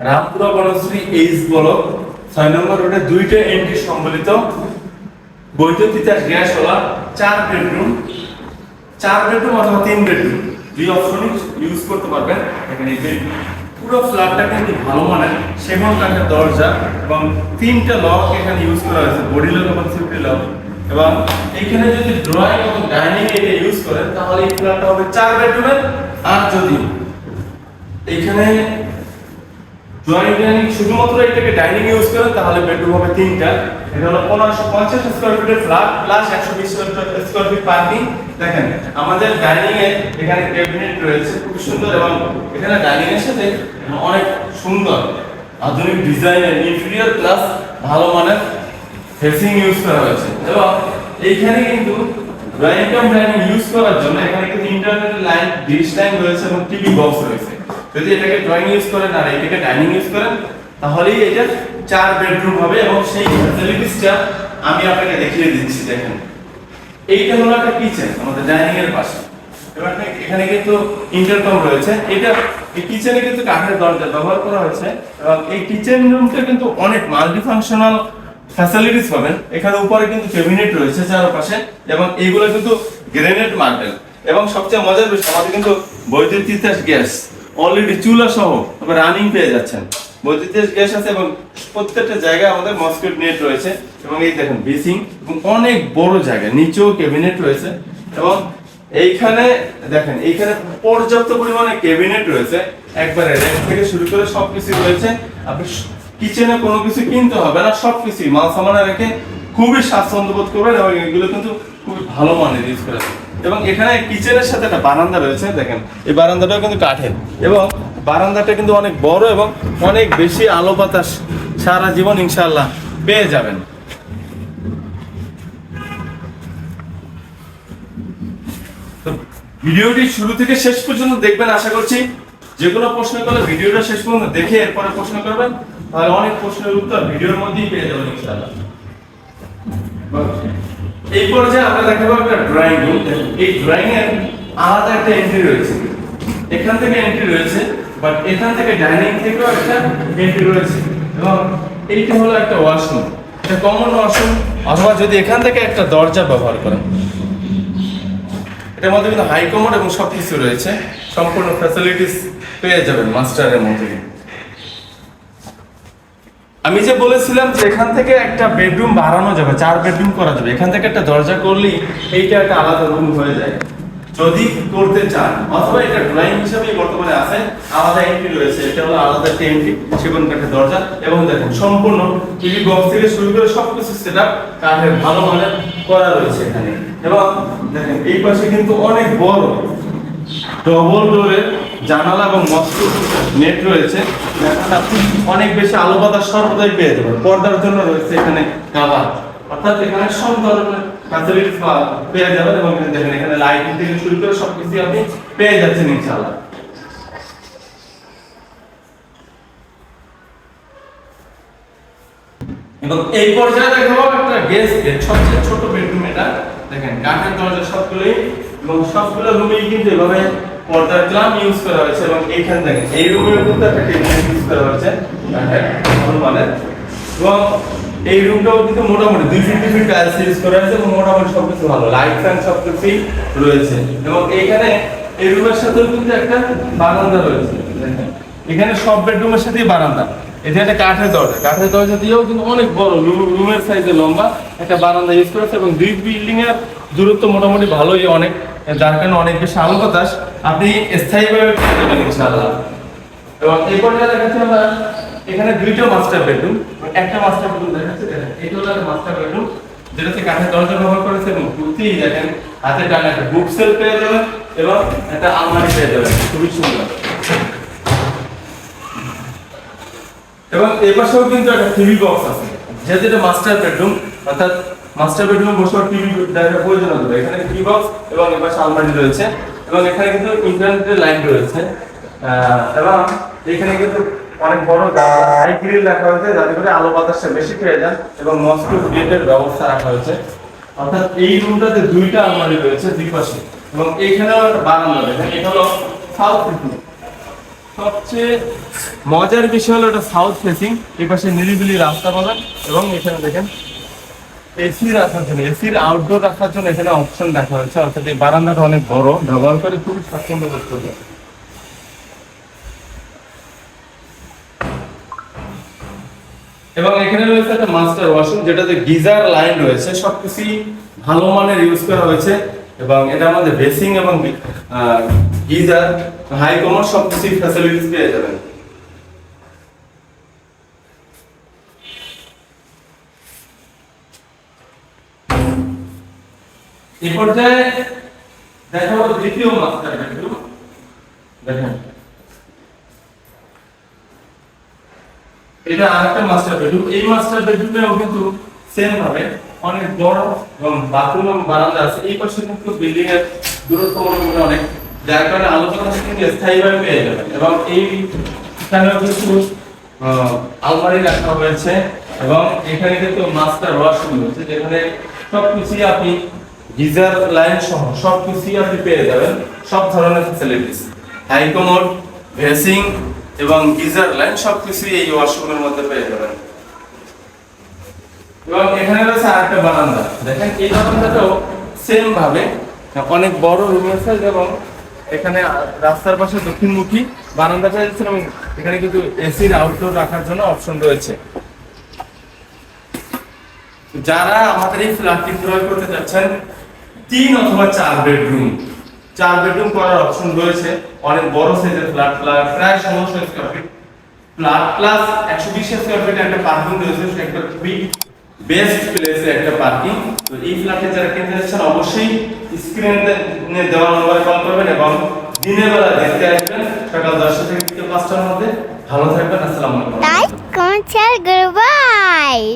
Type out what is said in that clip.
Rampura Banasree H block ৬ নম্বর রোডে দুইটা entry সম্বলিত বৈদ্যুতিক গ্যাসওয়ালা 4 বেডরুম অথবা 3 বেডরুম দুই অপশনই ইউজ করতে পারবেন। এখানে পুরো ফ্ল্যাটটা কিন্তু ভালো মানের সেগুন কাঠের দরজা এবং 3টা লক এখানে ইউজ করা হয়েছে, বডি লক এবং সেফটি লক। এবং এইখানে যদি ড্রয়িং এবং ডাইনিং এটা ইউজ করেন তাহলে এই ফ্ল্যাটটা হবে 4 বেডরুমের। আর যদি এইখানে ড্রয়িং ডাইনিং শুধুমাত্র এটাকে ডাইনিং ইউজ করেন তাহলে বেডরুম হবে 3টা। এটা হলো 1550 স্কয়ার ফিটের flat plus 120 square feet parking. দেখেন আমাদের ডাইনিং এ এখানে ক্যাবিনেট রয়েছে খুব সুন্দর এবং এখানে ডাইনিং এর সাথে অনেক সুন্দর আধুনিক ডিজাইনের ইন্টেরিয়র প্লাস ভালো মানের ফেসিং ইউজ করা হয়েছে। এবং এইখানে কিন্তু ড্রয়িং কাম ডাইনিং ইউজ করার জন্য এখানে কিন্তু ইন্টারনেট লাইন, ডিশ লাইন রয়েছে এবং টিভি বক্স রয়েছে। যদি এটাকে ড্রয়িং ইউজ করেন আর এটাকে ডাইনিং ইউজ করেন তাহলেই এটা 4 বেডরুম হবে। এবং সেই ফ্যাসিলিটিসটা আমি আপনাকে দেখিয়ে দিচ্ছি। দেখেন এইটা হলো একটা কিচেন আমাদের ডাইনিং এর পাশে। এবার এখানে কিন্তু ইন্টারকম রয়েছে। এটা এই কিচেনে কিন্তু কাঠের দরজা ব্যবহার করা হয়েছে এবং এই কিচেন রুমটা কিন্তু অনেক মাল্টি ফাংশনাল ফ্যাসিলিটিস পাবেন। এখানে উপরে কিন্তু ক্যাবিনেট রয়েছে চারপাশে এবং এইগুলো কিন্তু গ্রেনাইট মার্বেল। এবং সবচেয়ে মজার বিষয় আমাদের কিন্তু বৈদ্যুতিক গ্যাস অলরেডি চুলা সহ রানিং পেয়ে যাচ্ছেন। বৈদ্যুতিক গ্যাস আছে এবং প্রত্যেকটা জায়গায় আমাদের মসকিউটো নেট রয়েছে। এবং এই দেখেন বেসিং এবং অনেক বড় জায়গা, নিচেও ক্যাবিনেট রয়েছে। এবং এইখানে দেখেন এইখানে পর্যাপ্ত পরিমাণে ক্যাবিনেট রয়েছে, একবারে র্যাক থেকে শুরু করে সবকিছু রয়েছে। আপনি কিচেনে কোনো কিছু কিনতে হবে না, সবকিছু মাল সামানা রেখে খুবই স্বাচ্ছন্দ্য বোধ করবেন। এবং এগুলো কিন্তু খুবই ভালো মানের ইউজ করা হয়। এবং এখানে কিচেনের সাথে একটা বারান্দা রয়েছে। দেখেন এই বারান্দাটাও কিন্তু কাঠের এবং বারান্দাটা কিন্তু অনেক বড় এবং অনেক বেশি আলো বাতাস সারা জীবন ইনশাআল্লাহ পেয়ে যাবেন। তো ভিডিওটি শুরু থেকে শেষ পর্যন্ত দেখবেন আশা করছি। যে কোনো প্রশ্ন করলে ভিডিওটা শেষ পর্যন্ত দেখে এরপরে প্রশ্ন করবেন, তাহলে অনেক প্রশ্নের উত্তর ভিডিওর মধ্যেই পেয়ে যাবেন ইনশাআল্লাহ। এই পর্যায়ে আমরা দেখাবো একটা ড্রয়িং রুম। এই ড্রয়িং এর আলাদা একটা এন্ট্রি রয়েছে, এখান থেকে এন্ট্রি রয়েছে, বাট এখান থেকে ডাইনিং থেকেও একটা এন্ট্রি রয়েছে। এবং এইটা হলো একটা ওয়াশরুম, এটা কমন ওয়াশরুম। অথবা যদি এখান থেকে একটা দরজা ব্যবহার করেন, এটার মধ্যে কিন্তু হাই কমোড এবং সবকিছু রয়েছে, সম্পূর্ণ ফ্যাসিলিটিস পেয়ে যাবেন মাস্টারের মধ্যে। আমি যে বলেছিলাম যে এখান থেকে একটা বেডরুম বাড়ানো যাবে, 4 বেডরুম করা যাবে। এখান থেকে একটা দরজা করলেই এইটা একটা আলাদা রুম হয়ে যায় যদি করতে চান। অথবা এটা ড্রয়িং হিসেবেই বর্তমানে আছে, আলাদা এন্ট্রি রয়েছে। এটা হলো আলাদা একটা এন্ট্রি, সেগুন কাঠের দরজা। এবং দেখেন সম্পূর্ণ টিভি বক্স থেকে শুরু করে সবকিছু সেটআপ কাঠের ভালো মানের করা রয়েছে এখানে। এবং দেখেন এই পাশে কিন্তু অনেক বড় ডবল ডোরের জানালা এবং মসকিউটো নেট রয়েছে। এখানে আপনি অনেক বেশি আলো বাতাস সর্বদাই পেয়ে যাবেন। পর্দার জন্য রয়েছে এখানে কভার, অর্থাৎ এখানে সব ধরনের ফ্যাসিলিটিস পেয়ে যাবেন। এবং দেখেন এখানে লাইটিং থেকে শুরু করে সবকিছু আপনি পেয়ে যাচ্ছেন ইনশাআল্লাহ। এবং এই পর্যায়ে দেখাবো একটা গেস্ট বেড, সবচেয়ে ছোট বেডরুম এটা। দেখেন কাঠের দরজা সবগুলোই এবং সবগুলো রুমেই কিন্তু এভাবে পর্দার ক্লাম ইউজ করা হয়েছে। এবং এইখানে দেখেন এই রুমের কিন্তু একটা টেবিল ইউজ করা হয়েছে মানে। এবং এই রুমটাও কিন্তু মোটামুটি 2 ফিট টাইলস ইউজ করা হয়েছে এবং মোটামুটি সবকিছু ভালো, লাইট ফ্যান সবকিছুই রয়েছে। এবং এইখানে এই রুমের সাথেও কিন্তু একটা বারান্দা রয়েছে। দেখেন এখানে সব বেডরুমের সাথেই বারান্দা। এটা একটা কাঠের দরজা, কাঠের দরজা দিয়েও কিন্তু অনেক বড় রুমের সাইজে লম্বা একটা বারান্দা ইউজ করেছে। এবং দুই বিল্ডিং এর দূরত্ব মোটামুটি ভালোই, অনেক, যার কারণে অনেক বেশি আলো বাতাস আপনি স্থায়ীভাবে পেয়ে যাবেন ইনশাআল্লাহ। এবং এই পর্যায়ে দেখাচ্ছি আমরা এখানে দুইটা মাস্টার বেডরুম, একটা মাস্টার বেডরুম দেখাচ্ছি। দেখেন এটা হলো একটা মাস্টার বেডরুম যেটাতে কাঠের দরজা ব্যবহার করেছে। এবং প্রতিই দেখেন হাতে টানা একটা বুক সেলফ পেয়ে যাবেন এবং একটা আলমারি পেয়ে যাবেন, খুবই সুন্দর। এবং এই পাশেও কিন্তু একটা টিভি বক্স আছে, যেহেতু এটা মাস্টার বেডরুম, অর্থাৎ মাস্টার বেডরুমে বসে টিভি দেখার প্রয়োজন হবে। এখানে টিভি বক্স এবং এর পাশে আলমারি রয়েছে। এবং এখানে কিন্তু ইন্টারনেটের লাইন রয়েছে। এবং এখানে কিন্তু অনেক বড় হাই গ্রিল রাখা হয়েছে যাতে করে আলো বাতাসটা বেশি পেয়ে যান। এবং মসকিউটো নেটের ব্যবস্থা রাখা হয়েছে। অর্থাৎ এই রুমটাতে দুইটা আলমারি রয়েছে দুই পাশে। এবং এইখানেও একটা বারান্দা। দেখেন এটা হলো সাউথ সবচেয়ে মজার বিষয় হলো এটা সাউথ ফেসিং, এই পাশে নিরিবিলি রাস্তা পাবেন এবং এখানে দেখেন এসি রাখার জন্য, এসির আউটডোর রাখার জন্য এখানে অপশন দেখা হয়েছে, অর্থাৎ এই বারান্দাটা অনেক বড়, ব্যবহার করে খুবই স্বাচ্ছন্দ্য বোধ করবে। এবং এখানে রয়েছে একটা মাস্টার ওয়াশরুম যেটাতে গিজার লাইন রয়েছে, সবকিছুই ভালো মানের ইউজ করা হয়েছে এবং এটার মধ্যে বেসিং এবং গিজার হাই কমোড সবকিছুই ফ্যাসিলিটিস পেয়ে যাবেন। এই পর্যায়ে দেখাবো দ্বিতীয় মাস্টার বেডরুম। দেখেন এটা আরেকটা মাস্টার বেডরুম। এই মাস্টার বেডরুমেও কিন্তু সেম ভাবে অনেক বড় এবং বাথরুম এবং বারান্দা আছে। এই পাশে কিন্তু বিল্ডিং এর দূরত্ব মোটামুটি অনেক, যার কারণে আলো বাতাস কিন্তু স্থায়ীভাবে পেয়ে যাবেন। এবং এই এখানেও কিন্তু আলমারি রাখা হয়েছে এবং এখানে কিন্তু মাস্টার ওয়াশরুম রয়েছে, যেখানে সবকিছুই আপনি গিজার লাইন সহ সবকিছুই আপনি পেয়ে যাবেন, সব ধরনের ফ্যাসিলিটিস, হাই কমোড, বেসিং এবং গিজার লাইন সবকিছুই এই ওয়াশরুমের মধ্যে পেয়ে যাবেন। এবং এখানে রয়েছে আরেকটা বারান্দা। দেখেন এই বারান্দাটাও সেম ভাবে অনেক বড় রুমের সাইজ এবং এখানে রাস্তার পাশে দক্ষিণমুখী বারান্দাটা রয়েছে এবং এখানে কিন্তু এসির আউটডোর রাখার জন্য অপশন রয়েছে। যারা আমাদের এই ফ্ল্যাটটি ক্রয় করতে যাচ্ছেন 3 অথবা 4 বেডরুম, 4 বেডরুম করার অপশন রয়েছে। অনেক বড় সাইজের ফ্ল্যাট, প্রায় 1600 square feet flat plus 120 square feet একটা পার্কিং রয়েছে, সেটা খুবই বেস্ট প্লেসে একটা পার্কিং। তো এই ফ্ল্যাটে যারা কিনতে যাচ্ছেন অবশ্যই স্ক্রিনে দেওয়া নম্বরে কল করবেন এবং দিনের বেলা দেখতে আসবেন সকাল 10টা থেকে 5টার মধ্যে। ভালো থাকবেন, আসসালামু আলাইকুম। Like, comment, share, goodbye.